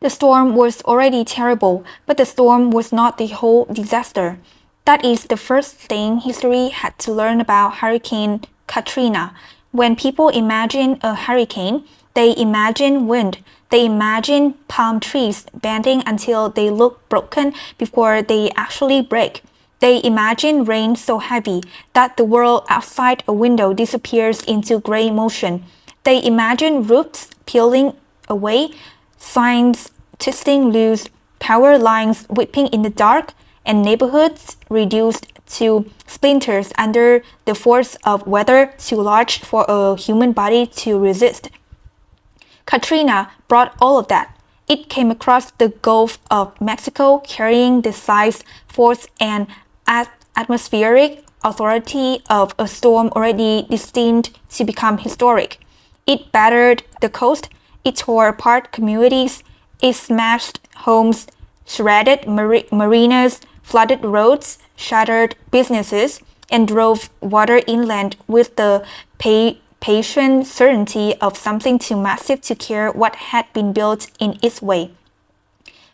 The storm was already terrible, but the storm was not the whole disaster. That is the first thing history had to learn about Hurricane Katrina. When people imagine a hurricane, they imagine wind. They imagine palm trees bending until they look broken before they actually break. They imagine rain so heavy that the world outside a window disappears into gray motion. They imagine roofs peeling away, signs twisting loose, power lines whipping in the dark, and neighborhoods reduced to splinters under the force of weather too large for a human body to resist. Katrina brought all of that. It came across the Gulf of Mexico carrying the size, force, and atmospheric authority of a storm already destined to become historic. It battered the coast, it tore apart communities, it smashed homes, shredded marinas, flooded roads, shattered businesses, and drove water inland with the patient certainty of something too massive to care what had been built in its way.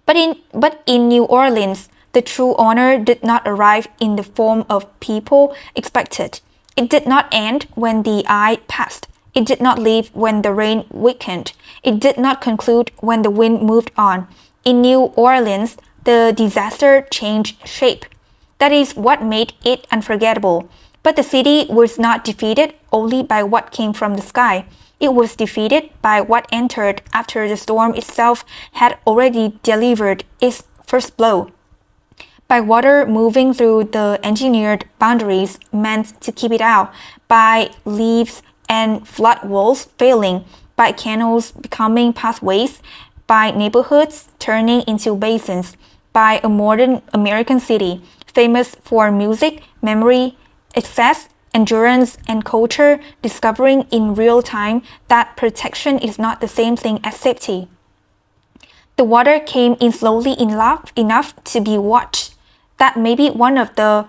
But in New Orleans, the true honor did not arrive in the form of people expected. It did not end when the eye passed. It did not leave when the rain weakened. It did not conclude when the wind moved on. In New Orleans, the disaster changed shape. That is what made it unforgettable. But the city was not defeated only by what came from the sky. It was defeated by what entered after the storm itself had already delivered its first blow. By water moving through the engineered boundaries meant to keep it out, by levees and flood walls failing, by canals becoming pathways, by neighborhoods turning into basins, by a modern American city famous for music, memory, excess, endurance, and culture discovering in real time that protection is not the same thing as safety. The water came in slowly enough to be watched. That may be one of the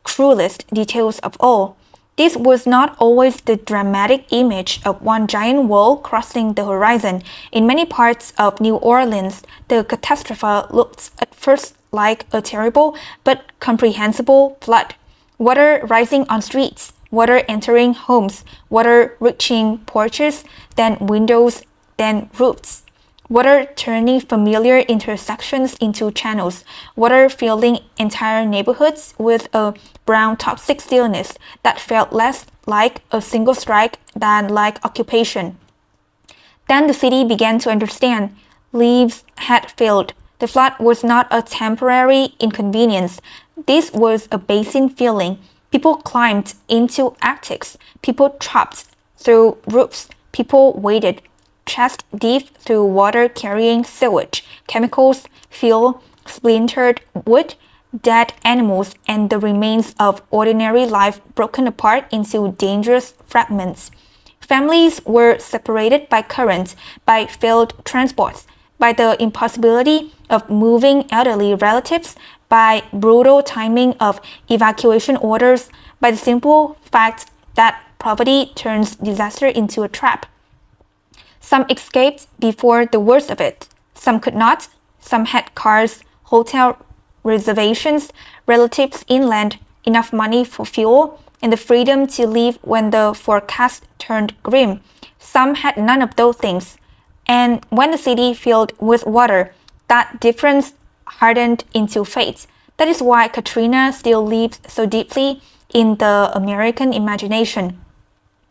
cruelest details of all. This was not always the dramatic image of one giant wall crossing the horizon. In many parts of New Orleans, the catastrophe looked at first like a terrible but comprehensible flood. Water rising on streets, water entering homes, water reaching porches, then windows, then roofs. Water turning familiar intersections into channels, water filling entire neighborhoods with a brown toxic stillness that felt less like a single strike than like occupation. Then the city began to understand. Levees had failed. The flood was not a temporary inconvenience. This was a basin filling. People climbed into attics. People chopped through roofs. People waded chest deep through water-carrying sewage, chemicals, fuel, splintered wood, dead animals, and the remains of ordinary life broken apart into dangerous fragments. Families were separated by currents, by failed transports, by the impossibility of moving elderly relatives, by brutal timing of evacuation orders, by the simple fact that poverty turns disaster into a trap. Some escaped before the worst of it. Some could not. Some had cars, hotel reservations, relatives inland, enough money for fuel, and the freedom to leave when the forecast turned grim. Some had none of those things. And when the city filled with water, that difference hardened into fate. That is why Katrina still lives so deeply in the American imagination.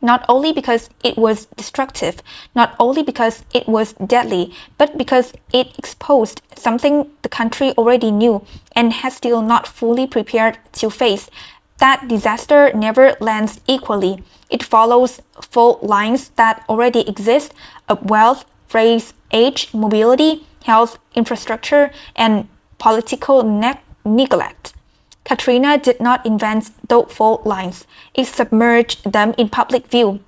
Not only because it was destructive, not only because it was deadly, but because it exposed something the country already knew and had still not fully prepared to face. That disaster never lands equally. It follows fault lines that already exist of wealth, race, age, mobility, health, infrastructure, and political neglect. Katrina did not invent those fault lines. It submerged them in public view.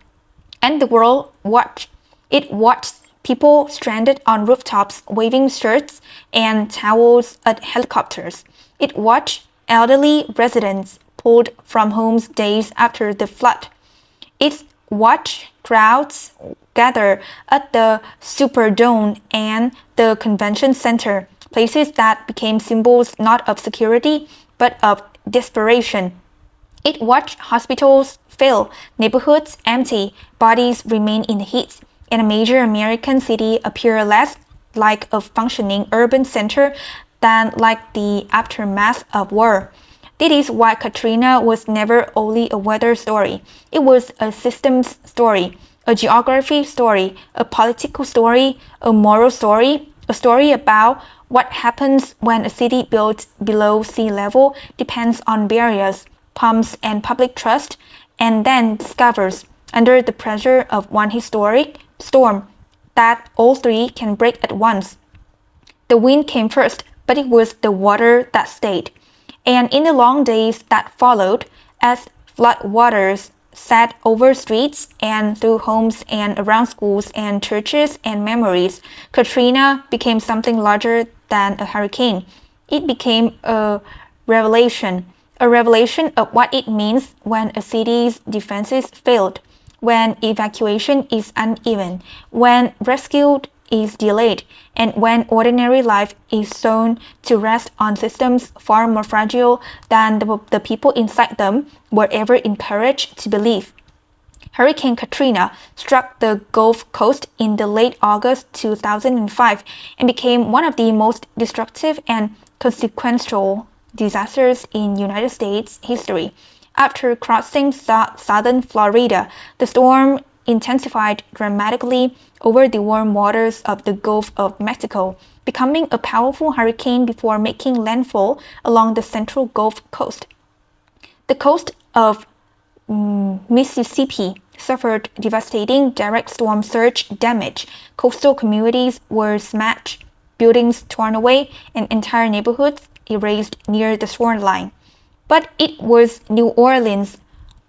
And the world watched. It watched people stranded on rooftops waving shirts and towels at helicopters. It watched elderly residents pulled from homes days after the flood. It watched crowds gather at the Superdome and the Convention Center, places that became symbols not of security but of desperation. It watched hospitals fill, neighborhoods empty, bodies remain in the heat, and a major American city appear less like a functioning urban center than like the aftermath of war. This is why Katrina was never only a weather story. It was a systems story, a geography story, a political story, a moral story, a story about what happens when a city built below sea level depends on barriers, pumps, and public trust, and then discovers, under the pressure of one historic storm, that all three can break at once. The wind came first, but it was the water that stayed. And in the long days that followed, as flood waters sat over streets and through homes and around schools and churches and memories, Katrina became something larger than a hurricane. It became a revelation of what it means when a city's defenses failed, when evacuation is uneven, when rescue is delayed, and when ordinary life is sown to rest on systems far more fragile than the people inside them were ever encouraged to believe. Hurricane Katrina struck the Gulf Coast in the late August 2005 and became one of the most destructive and consequential disasters in United States history. After crossing southern Florida, the storm intensified dramatically over the warm waters of the Gulf of Mexico, becoming a powerful hurricane before making landfall along the central Gulf Coast. The coast of Mississippi suffered devastating direct storm surge damage. Coastal communities were smashed, buildings torn away, and entire neighborhoods erased near the shoreline. But it was New Orleans,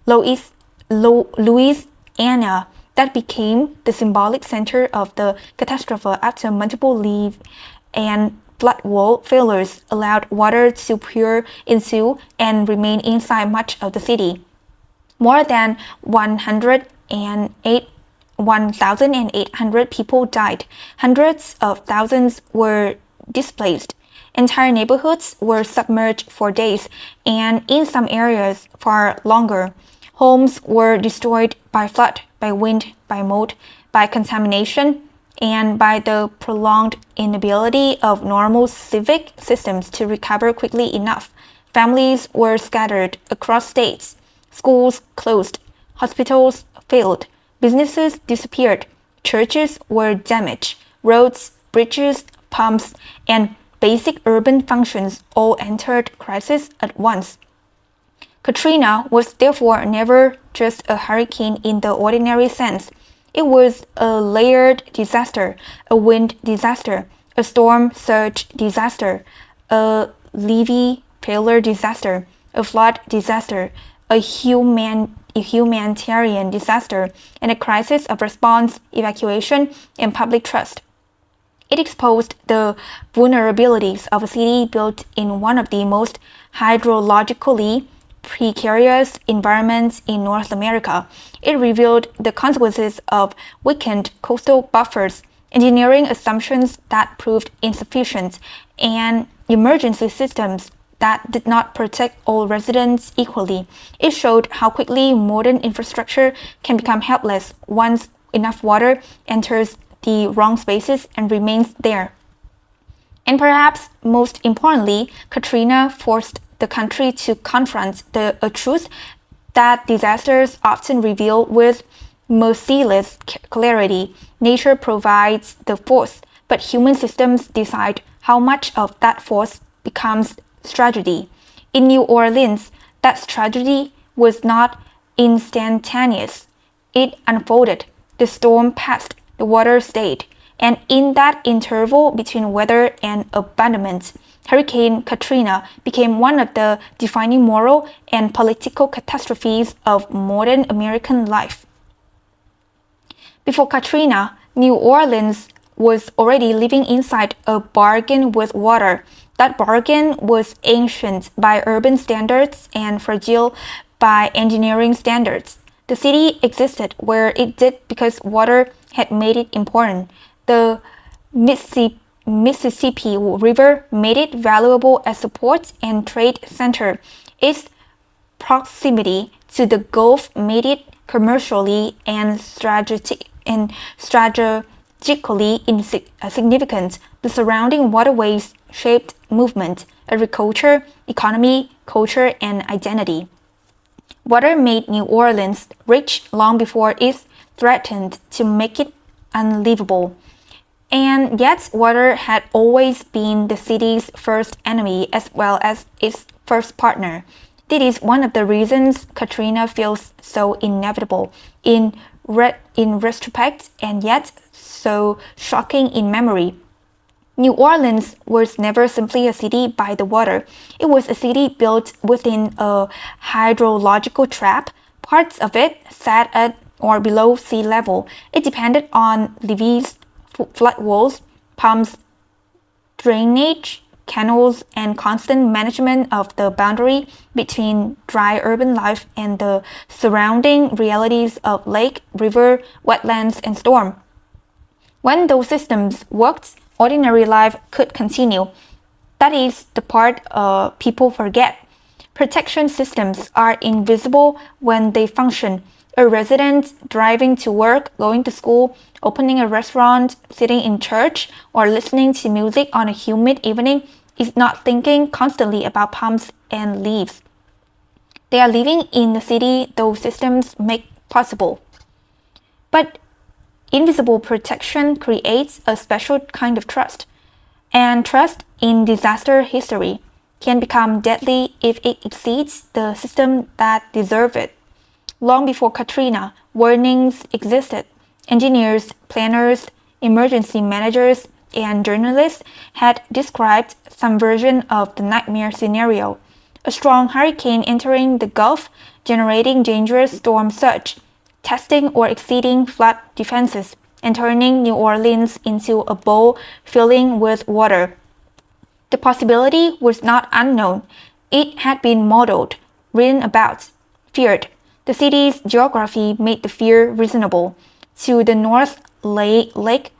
Louisiana, that became the symbolic center of the catastrophe after multiple levee and flood wall failures allowed water to pour into and remain inside much of the city. More than 1,800 people died. Hundreds of thousands were displaced. Entire neighborhoods were submerged for days, and in some areas far longer. Homes were destroyed by flood, by wind, by mold, by contamination, and by the prolonged inability of normal civic systems to recover quickly enough. Families were scattered across states. Schools closed. Hospitals failed. Businesses disappeared. Churches were damaged. Roads, bridges, pumps, and basic urban functions all entered crisis at once. Katrina was therefore never just a hurricane in the ordinary sense. It was a layered disaster, a wind disaster, a storm surge disaster, a levee failure disaster, a flood disaster, a humanitarian disaster, and a crisis of response, evacuation, and public trust. It exposed the vulnerabilities of a city built in one of the most hydrologically precarious environments in North America. It revealed the consequences of weakened coastal buffers, engineering assumptions that proved insufficient, and emergency systems that did not protect all residents equally. It showed how quickly modern infrastructure can become helpless once enough water enters the wrong spaces and remains there. And perhaps most importantly, Katrina forced the country to confront a truth that disasters often reveal with merciless clarity. Nature provides the force, but human systems decide how much of that force becomes tragedy. In New Orleans, that tragedy was not instantaneous. It unfolded. The storm passed. The water stayed. And in that interval between weather and abandonment, Hurricane Katrina became one of the defining moral and political catastrophes of modern American life. Before Katrina, New Orleans was already living inside a bargain with water. That bargain was ancient by urban standards and fragile by engineering standards. The city existed where it did because water had made it important. The Mississippi River made it valuable as a port and trade center. Its proximity to the Gulf made it commercially and strategically significant. The surrounding waterways shaped movement, agriculture, economy, culture, and identity. Water made New Orleans rich long before it threatened to make it unlivable. And yet, water had always been the city's first enemy as well as its first partner. This is one of the reasons Katrina feels so inevitable in retrospect and yet so shocking in memory. New Orleans was never simply a city by the water. It was a city built within a hydrological trap. Parts of it sat at or below sea level. It depended on levees, flood walls, pumps, drainage, canals, and constant management of the boundary between dry urban life and the surrounding realities of lake, river, wetlands, and storm. When those systems worked, ordinary life could continue. That is the part people forget. Protection systems are invisible when they function. A resident driving to work, going to school, opening a restaurant, sitting in church, or listening to music on a humid evening is not thinking constantly about pumps and leaves. They are living in the city those systems make possible. But invisible protection creates a special kind of trust, and trust in disaster history can become deadly if it exceeds the system that deserves it. Long before Katrina, warnings existed. Engineers, planners, emergency managers, and journalists had described some version of the nightmare scenario. A strong hurricane entering the Gulf, generating dangerous storm surge, testing or exceeding flood defenses, and turning New Orleans into a bowl filling with water. The possibility was not unknown. It had been modeled, written about, feared. The city's geography made the fear reasonable. To the north lay Lake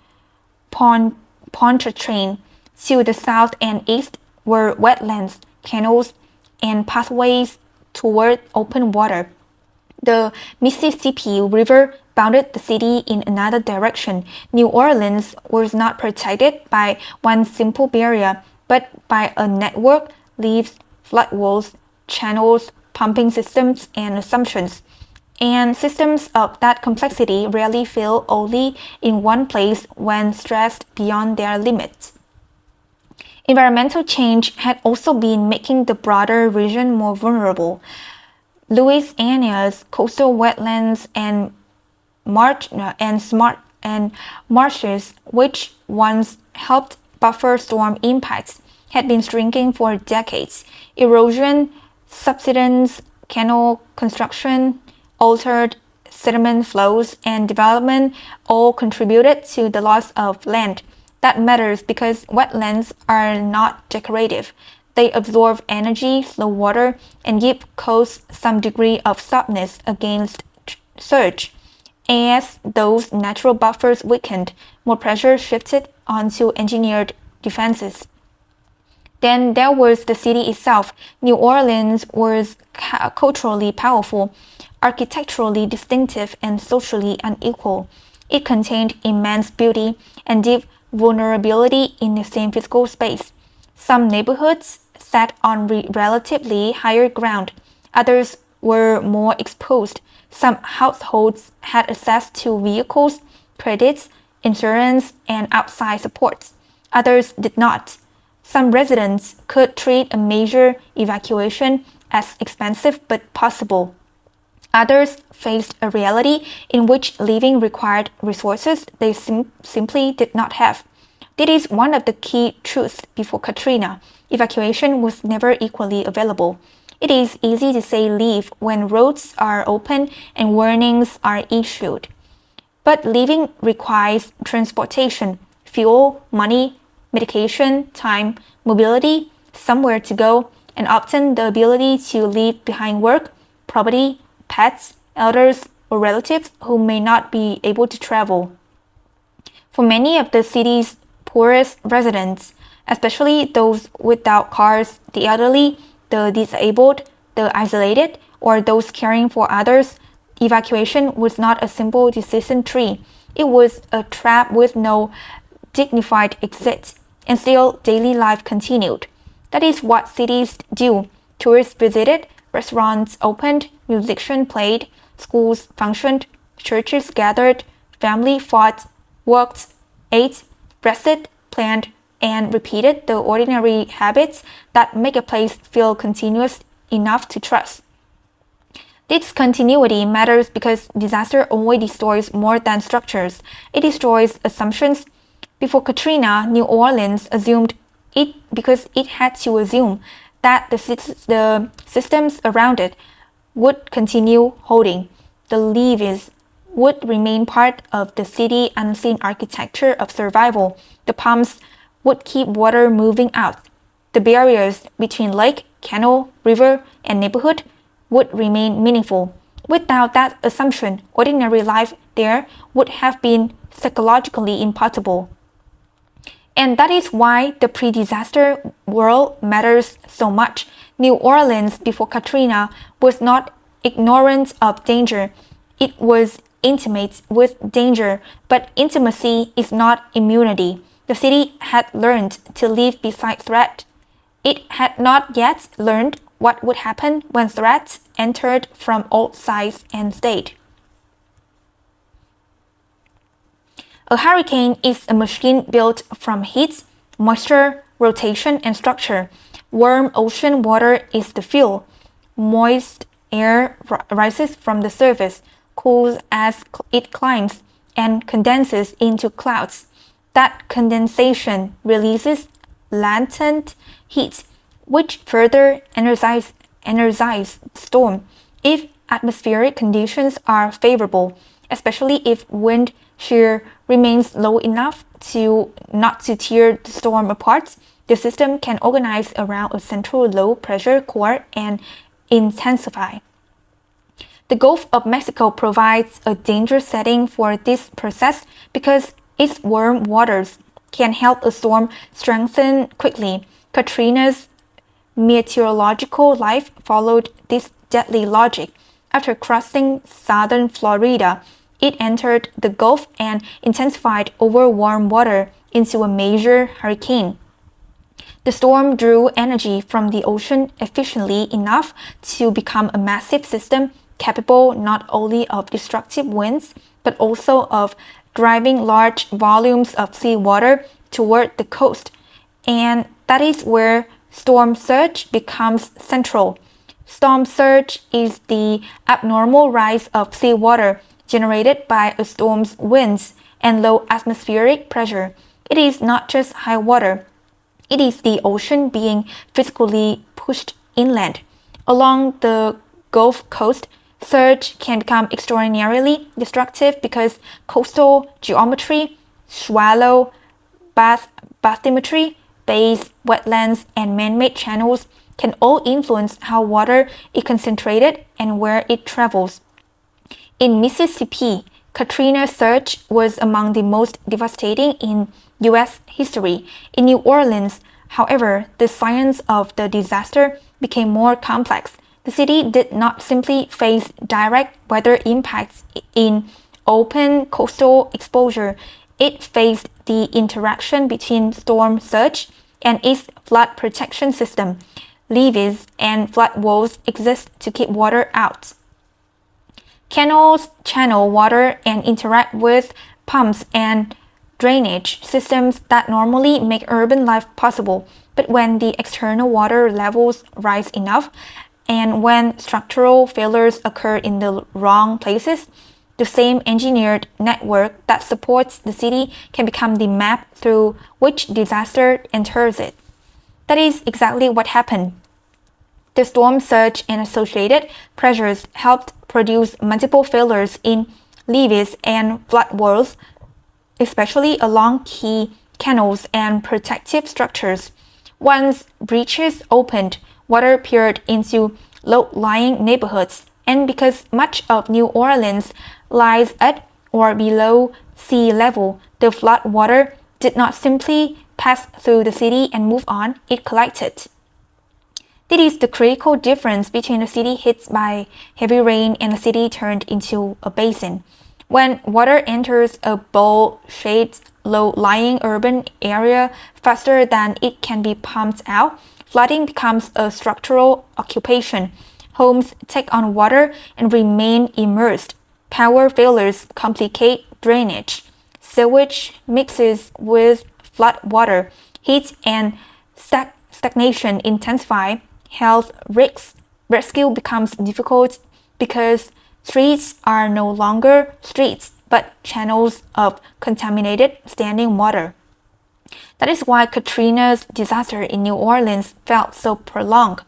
Pontchartrain. To the south and east were wetlands, canals, and pathways toward open water. The Mississippi River bounded the city in another direction. New Orleans was not protected by one simple barrier, but by a network, levees, flood walls, channels, pumping systems, and assumptions. And systems of that complexity rarely fail only in one place when stressed beyond their limits. Environmental change had also been making the broader region more vulnerable. Louisiana's coastal wetlands and marshes, which once helped buffer storm impacts, had been shrinking for decades. Erosion, subsidence, canal construction, altered sediment flows, and development all contributed to the loss of land. That matters because wetlands are not decorative. They absorb energy, slow water, and give coasts some degree of softness against surge. As those natural buffers weakened, more pressure shifted onto engineered defenses. Then there was the city itself. New Orleans was culturally powerful, architecturally distinctive, and socially unequal. It contained immense beauty and deep vulnerability in the same physical space. Some neighborhoods sat on relatively higher ground. Others were more exposed. Some households had access to vehicles, credits, insurance, and outside supports. Others did not. Some residents could treat a major evacuation as expensive but possible. Others faced a reality in which living required resources they simply did not have. This is one of the key truths before Katrina. Evacuation was never equally available. It is easy to say leave when roads are open and warnings are issued. But living requires transportation, fuel, money, medication, time, mobility, somewhere to go, and often the ability to leave behind work, property, pets, elders, or relatives who may not be able to travel. For many of the city's poorest residents, especially those without cars, the elderly, the disabled, the isolated, or those caring for others, evacuation was not a simple decision tree. It was a trap with no dignified exit, and still daily life continued. That is what cities do. Tourists visited, restaurants opened, musicians played, schools functioned, churches gathered, family fought, worked, ate, rested, planned, and repeated the ordinary habits that make a place feel continuous enough to trust. This continuity matters because disaster only destroys more than structures. It destroys assumptions. Before Katrina, New Orleans assumed it because it had to assume that the systems around it would continue holding. The levees would remain part of the city unseen architecture of survival. The pumps would keep water moving out. The barriers between lake, canal, river, and neighborhood would remain meaningful. Without that assumption, ordinary life there would have been psychologically impossible. And that is why the pre-disaster world matters so much. New Orleans before Katrina was not ignorant of danger. It was intimate with danger, but intimacy is not immunity. The city had learned to live beside threat. It had not yet learned what would happen when threats entered from all sides and stayed. A hurricane is a machine built from heat, moisture, rotation, and structure. Warm ocean water is the fuel. Moist air rises from the surface, cools as it climbs, and condenses into clouds. That condensation releases latent heat, which further energizes the storm. If atmospheric conditions are favorable, especially if wind shear remains low enough not to tear the storm apart, the system can organize around a central low-pressure core and intensify. The Gulf of Mexico provides a danger setting for this process because its warm waters can help a storm strengthen quickly. Katrina's meteorological life followed this deadly logic. After crossing southern Florida, it entered the Gulf and intensified over warm water into a major hurricane. The storm drew energy from the ocean efficiently enough to become a massive system capable not only of destructive winds, but also of driving large volumes of seawater toward the coast. And that is where storm surge becomes central. Storm surge is the abnormal rise of seawater generated by a storm's winds and low atmospheric pressure. It is not just high water. It is the ocean being physically pushed inland. Along the Gulf Coast, surge can become extraordinarily destructive because coastal geometry, shallow bathymetry, bays, wetlands, and man-made channels can all influence how water is concentrated and where it travels. In Mississippi, Katrina's surge was among the most devastating in U.S. history. In New Orleans, however, the science of the disaster became more complex. The city did not simply face direct weather impacts in open coastal exposure. It faced the interaction between storm surge and its flood protection system. Levees and flood walls exist to keep water out. Canals channel water and interact with pumps and drainage systems that normally make urban life possible. But when the external water levels rise enough, and when structural failures occur in the wrong places, the same engineered network that supports the city can become the map through which disaster enters it. That is exactly what happened. The storm surge and associated pressures helped produce multiple failures in levees and flood walls, especially along key canals and protective structures. Once breaches opened, water poured into low-lying neighborhoods, And because much of New Orleans lies at or below sea level, the flood water did not simply pass through the city and move on, it collected. This is the critical difference between a city hit by heavy rain and a city turned into a basin. When water enters a bowl-shaped, low-lying urban area faster than it can be pumped out, flooding becomes a structural occupation. Homes take on water and remain immersed. Power failures complicate drainage. Sewage mixes with flood water. Heat and stagnation intensify. Health rescue becomes difficult because streets are no longer streets but channels of contaminated standing water. That is why Katrina's disaster in New Orleans felt so prolonged.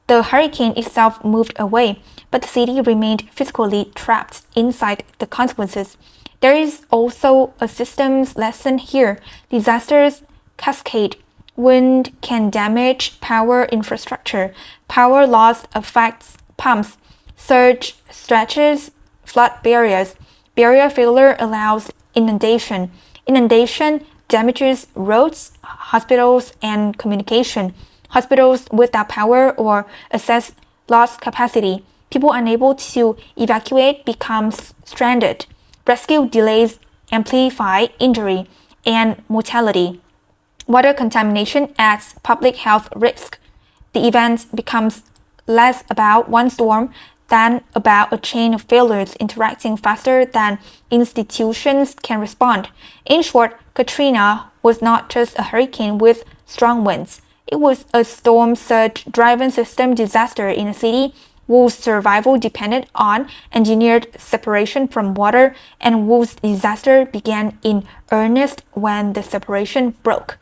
The hurricane itself moved away, but the city remained physically trapped inside the consequences. There is also a systems lesson here. Disasters cascade. Wind can damage power infrastructure. Power loss affects pumps. Surge stretches flood barriers. Barrier failure allows inundation. Inundation damages roads, hospitals, and communication. Hospitals without power or access lost capacity. People unable to evacuate become stranded. Rescue delays amplify injury and mortality. Water contamination adds public health risk. The event becomes less about one storm than about a chain of failures interacting faster than institutions can respond. In short, Katrina was not just a hurricane with strong winds. It was a storm surge-driven system disaster in a city whose survival depended on engineered separation from water and whose disaster began in earnest when the separation broke.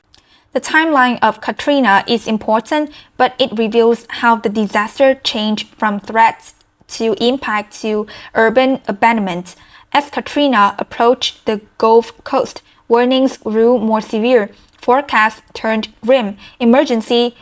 The timeline of Katrina is important, but it reveals how the disaster changed from threats to impact to urban abandonment. As Katrina approached the Gulf Coast, warnings grew more severe. Forecasts turned grim. Emergency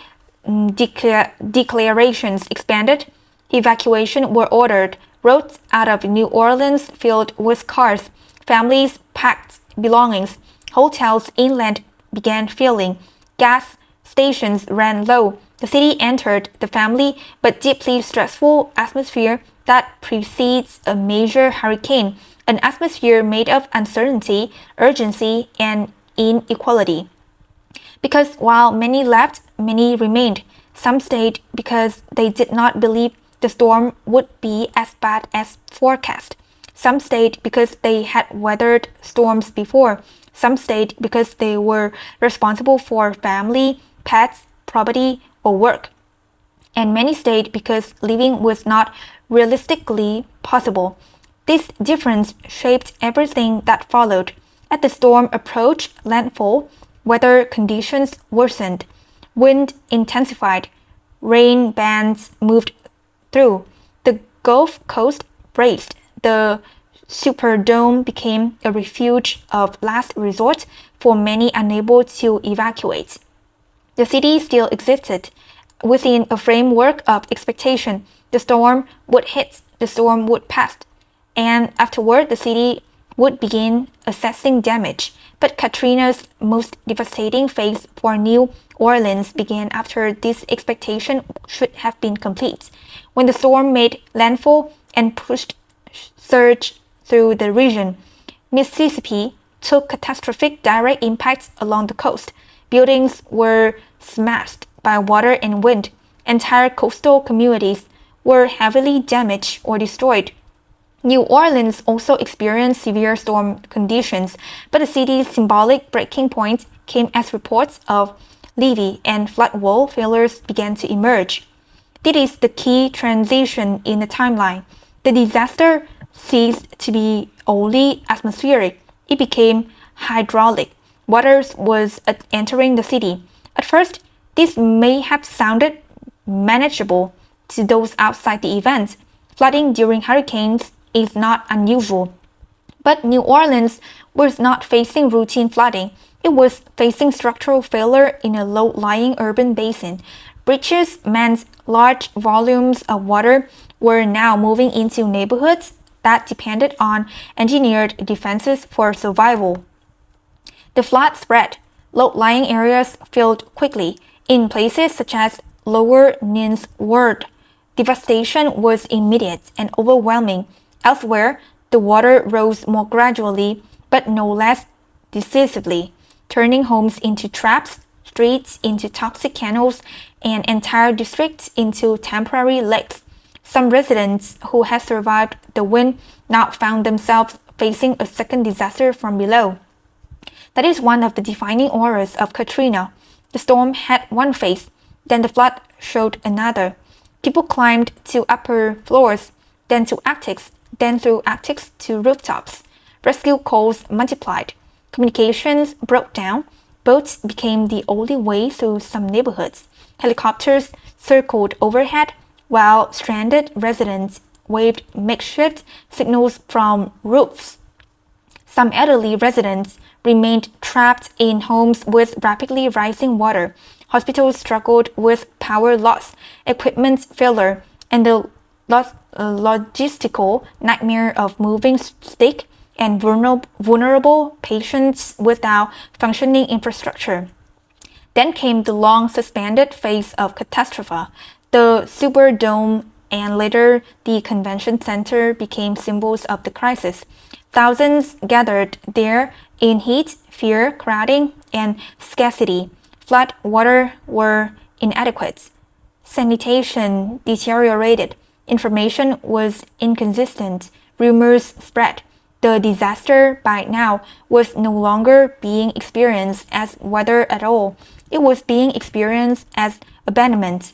declarations expanded. Evacuation were ordered. Roads out of New Orleans filled with cars. Families packed belongings. Hotels inland began filling. Gas stations ran low. The city entered the family but deeply stressful atmosphere that precedes a major hurricane, an atmosphere made of uncertainty, urgency, and inequality. Because while many left, many remained. Some stayed because they did not believe the storm would be as bad as forecast. Some stayed because they had weathered storms before. Some stayed because they were responsible for family, pets, property, or work. And many stayed because living was not realistically possible. This difference shaped everything that followed. As the storm approached landfall, weather conditions worsened. Wind intensified. Rain bands moved through. The Gulf Coast braced. The Superdome became a refuge of last resort for many unable to evacuate. The city still existed within a framework of expectation. The storm would hit, the storm would pass, and afterward the city would begin assessing damage. But Katrina's most devastating phase for New Orleans began after this expectation should have been complete. When the storm made landfall and pushed surge through the region, Mississippi took catastrophic direct impacts along the coast. Buildings were smashed by water and wind. Entire coastal communities were heavily damaged or destroyed. New Orleans also experienced severe storm conditions, but the city's symbolic breaking point came as reports of levee and flood wall failures began to emerge. This is the key transition in the timeline. The disaster ceased to be only atmospheric. It became hydraulic. Water was entering the city. At first, this may have sounded manageable to those outside the event. Flooding during hurricanes is not unusual. But New Orleans was not facing routine flooding. It was facing structural failure in a low-lying urban basin. Breaches meant large volumes of water were now moving into neighborhoods that depended on engineered defenses for survival. The flood spread. Low-lying areas filled quickly. In places such as Lower Ninth Ward, devastation was immediate and overwhelming. Elsewhere, the water rose more gradually, but no less decisively, turning homes into traps, streets into toxic canals, and entire districts into temporary lakes. Some residents who had survived the wind now found themselves facing a second disaster from below. That is one of the defining auras of Katrina. The storm had one face, then the flood showed another. People climbed to upper floors, then to attics, then through attics to rooftops. Rescue calls multiplied. Communications broke down. Boats became the only way through some neighborhoods. Helicopters circled overhead, while stranded residents waved makeshift signals from roofs. Some elderly residents remained trapped in homes with rapidly rising water. Hospitals struggled with power loss, equipment failure, and the logistical nightmare of moving sick and vulnerable patients without functioning infrastructure. Then came the long suspended phase of catastrophe. The Superdome and later the Convention Center became symbols of the crisis. Thousands gathered there in heat, fear, crowding, and scarcity. Flood water were inadequate. Sanitation deteriorated. Information was inconsistent. Rumors spread. The disaster by now was no longer being experienced as weather at all. It was being experienced as abandonment.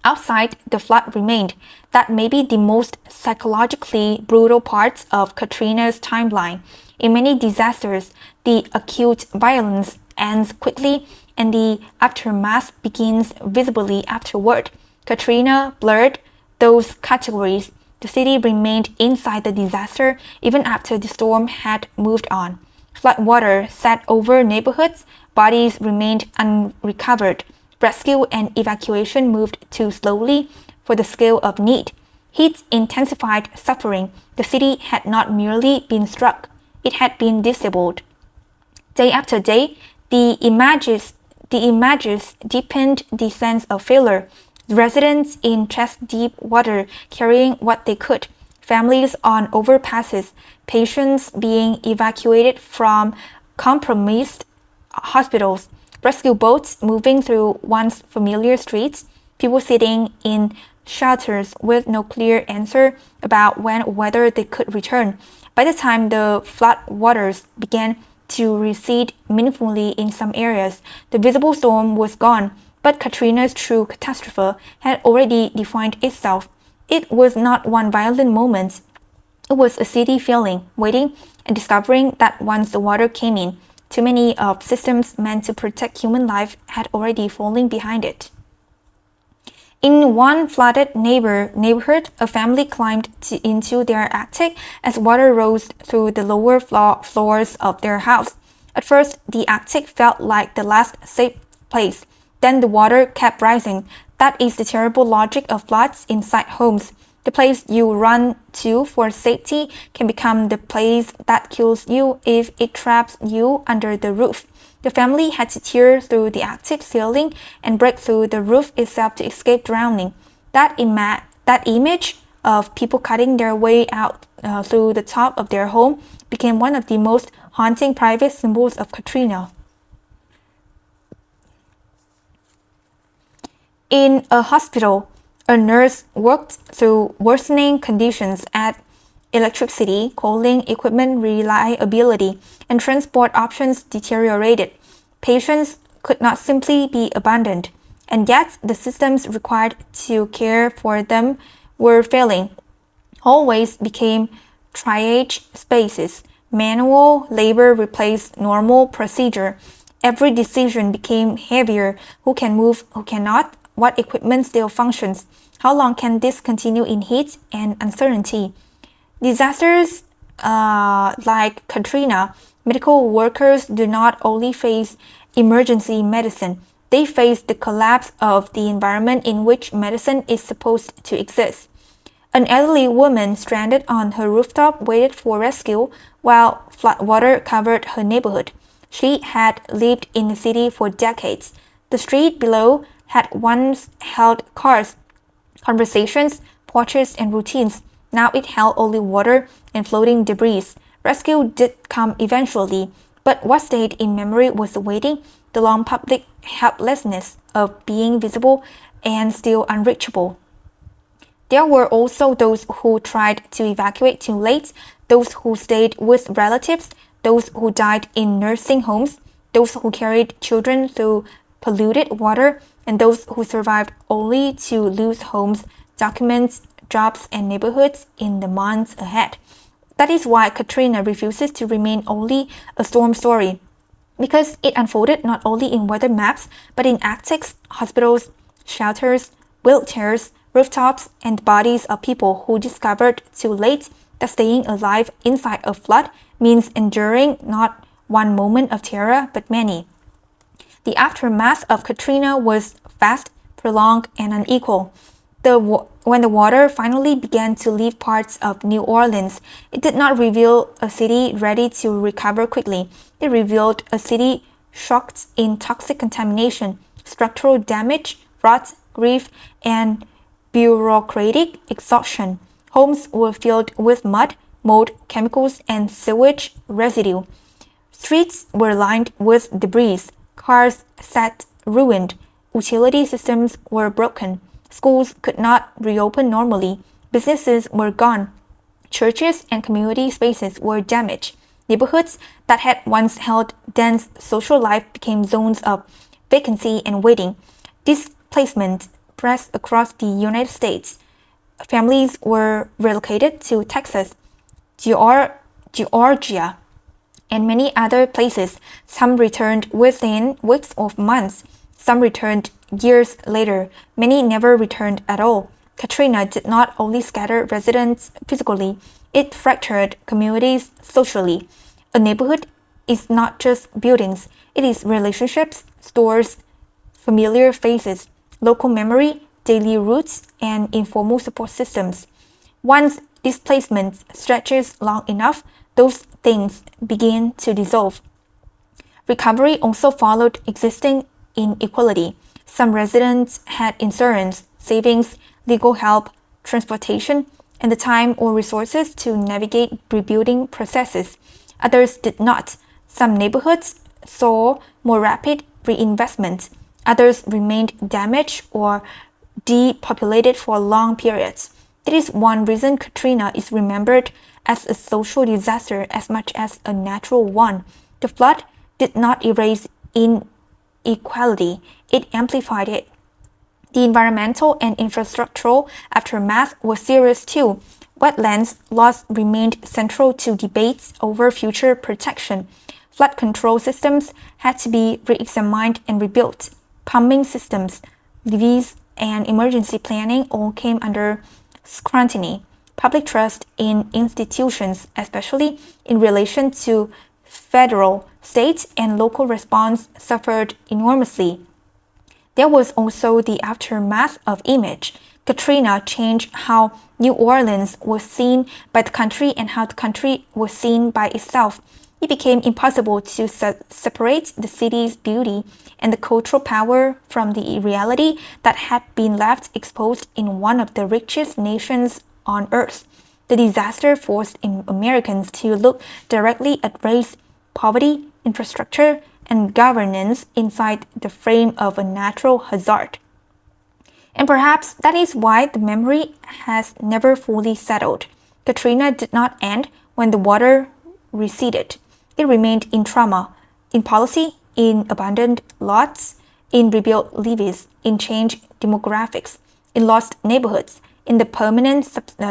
Outside, the flood remained. That may be the most psychologically brutal part of Katrina's timeline. In many disasters, the acute violence ends quickly and the aftermath begins visibly afterward. Katrina blurred those categories. The city remained inside the disaster even after the storm had moved on. Floodwater sat over neighborhoods, bodies remained unrecovered. Rescue and evacuation moved too slowly for the scale of need. Heat intensified suffering. The city had not merely been struck, it had been disabled. Day after day, the images deepened the sense of failure. Residents in chest-deep water carrying what they could, families on overpasses, patients being evacuated from compromised hospitals, rescue boats moving through once familiar streets, people sitting in shelters with no clear answer about when or whether they could return. By the time the flood waters began to recede meaningfully in some areas, the visible storm was gone, but Katrina's true catastrophe had already defined itself. It was not one violent moment. It was a city feeling, waiting, and discovering that once the water came in, too many of systems meant to protect human life had already fallen behind it. In one flooded neighborhood, a family climbed into their attic as water rose through the lower floors of their house. At first, the attic felt like the last safe place. Then the water kept rising. That is the terrible logic of floods inside homes. The place you run to for safety can become the place that kills you if it traps you under the roof. The family had to tear through the attic ceiling and break through the roof itself to escape drowning. That image of people cutting their way out through the top of their home became one of the most haunting private symbols of Katrina. In a hospital, a nurse worked through worsening conditions as electricity, cooling equipment reliability, and transport options deteriorated. Patients could not simply be abandoned, and yet the systems required to care for them were failing. Hallways became triage spaces. Manual labor replaced normal procedure. Every decision became heavier. Who can move, who cannot? What equipment still functions? How long can this continue in heat and uncertainty? Disasters like Katrina, medical workers do not only face emergency medicine, They faced the collapse of the environment in which medicine is supposed to exist. An elderly woman stranded on her rooftop waited for rescue while floodwater covered her neighborhood. She had lived in the city for decades. The street below had once held cars, conversations, porches, and routines. Now it held only water and floating debris. Rescue did come eventually, but what stayed in memory was the waiting, the long public helplessness of being visible and still unreachable. There were also those who tried to evacuate too late, those who stayed with relatives, those who died in nursing homes, those who carried children through polluted water, and those who survived only to lose homes, documents, jobs, and neighborhoods in the months ahead. That is why Katrina refuses to remain only a storm story, because it unfolded not only in weather maps, but in attics, hospitals, shelters, wheelchairs, rooftops, and bodies of people who discovered too late that staying alive inside a flood means enduring not one moment of terror, but many. The aftermath of Katrina was fast, prolonged, and unequal. When the water finally began to leave parts of New Orleans, it did not reveal a city ready to recover quickly. It revealed a city shocked in toxic contamination, structural damage, rot, grief, and bureaucratic exhaustion. Homes were filled with mud, mold, chemicals, and sewage residue. Streets were lined with debris. Cars sat ruined. Utility systems were broken. Schools could not reopen normally. Businesses were gone. Churches and community spaces were damaged. Neighborhoods that had once held dense social life became zones of vacancy and waiting. Displacement spread across the United States. Families were relocated to Texas, Georgia, and many other places. Some returned within weeks or months. Some returned years later. Many never returned at all. Katrina did not only scatter residents physically, it fractured communities socially. A neighborhood is not just buildings, it is relationships, stores, familiar faces, local memory, daily routes, and informal support systems. Once displacement stretches long enough, those things begin to dissolve. Recovery also followed existing inequality. Some residents had insurance, savings, legal help, transportation, and the time or resources to navigate rebuilding processes. Others did not. Some neighborhoods saw more rapid reinvestment. Others remained damaged or depopulated for long periods. That is one reason Katrina is remembered as a social disaster as much as a natural one. The flood did not erase inequality, it amplified it. The environmental and infrastructural aftermath was serious too. Wetlands loss remained central to debates over future protection. Flood control systems had to be re-examined and rebuilt. Pumping systems, levees, and emergency planning all came under scrutiny. Public trust in institutions, especially in relation to federal, state, and local response, suffered enormously. There was also the aftermath of image. Katrina changed how New Orleans was seen by the country and how the country was seen by itself. It became impossible to separate the city's beauty and the cultural power from the reality that had been left exposed in one of the richest nations on earth. The disaster forced Americans to look directly at race, poverty, infrastructure, and governance inside the frame of a natural hazard. And perhaps that is why the memory has never fully settled. Katrina did not end when the water receded. It remained in trauma, in policy, in abandoned lots, in rebuilt levees, in changed demographics, in lost neighborhoods, in the permanent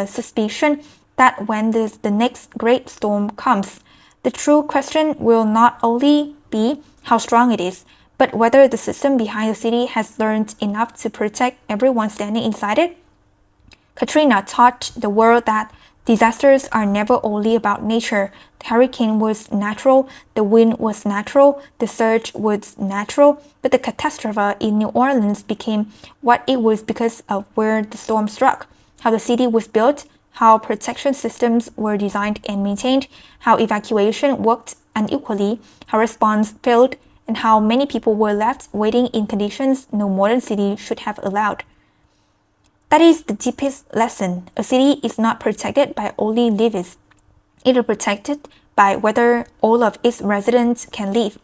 suspicion that when the next great storm comes, the true question will not only be how strong it is, but whether the system behind the city has learned enough to protect everyone standing inside it. Katrina taught the world that Disasters are never only about nature. The hurricane was natural, the wind was natural, the surge was natural, but the catastrophe in New Orleans became what it was because of where the storm struck, how the city was built, how protection systems were designed and maintained, how evacuation worked unequally, how response failed, and how many people were left waiting in conditions no modern city should have allowed. That is the deepest lesson. A city is not protected by only levees. It is protected by whether all of its residents can live,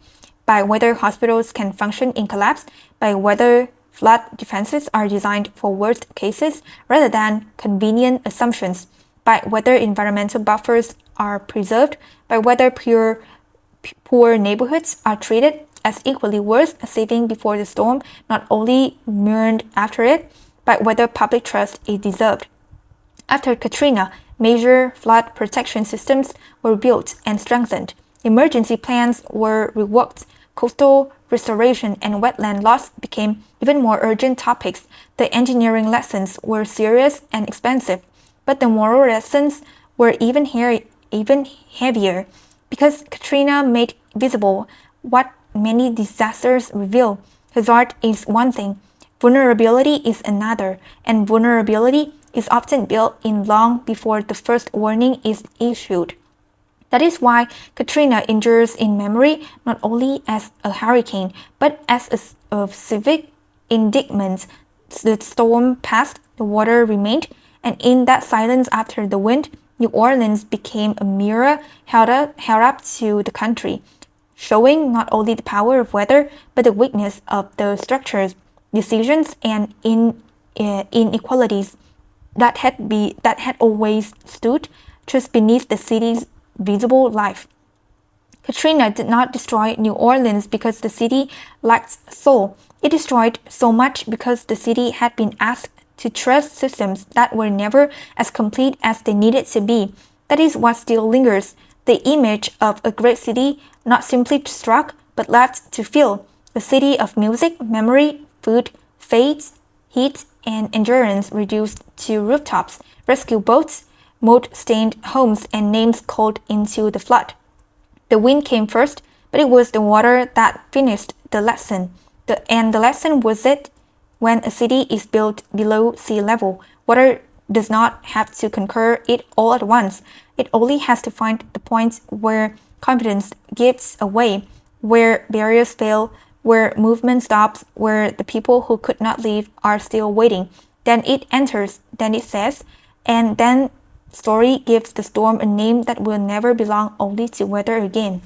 by whether hospitals can function in collapse, by whether flood defenses are designed for worst cases rather than convenient assumptions, by whether environmental buffers are preserved, by whether poor neighborhoods are treated as equally worth saving before the storm, not only mourned after it, but whether public trust is deserved. After Katrina, major flood protection systems were built and strengthened. Emergency plans were reworked. Coastal restoration and wetland loss became even more urgent topics. The engineering lessons were serious and expensive, but the moral lessons were even heavier because Katrina made visible what many disasters reveal. Hazard is one thing, vulnerability is another, and vulnerability is often built in long before the first warning is issued. That is why Katrina endures in memory not only as a hurricane, but as a civic indictment. The storm passed, the water remained, and in that silence after the wind, New Orleans became a mirror held up to the country, showing not only the power of weather, but the weakness of the structures, decisions, and inequalities that had always stood just beneath the city's visible life. Katrina did not destroy New Orleans because the city lacked soul. It destroyed so much because the city had been asked to trust systems that were never as complete as they needed to be. That is what still lingers, the image of a great city not simply struck but left to feel, a city of music, memory, food, faith, heat, and endurance reduced to rooftops, rescue boats, mold-stained homes, and names called into the flood. The wind came first, but it was the water that finished the lesson. And the lesson was that when a city is built below sea level, water does not have to conquer it all at once. It only has to find the points where confidence gives away, where barriers fail, where movement stops, where the people who could not leave are still waiting. Then it enters, then it says, and then story gives the storm a name that will never belong only to weather again.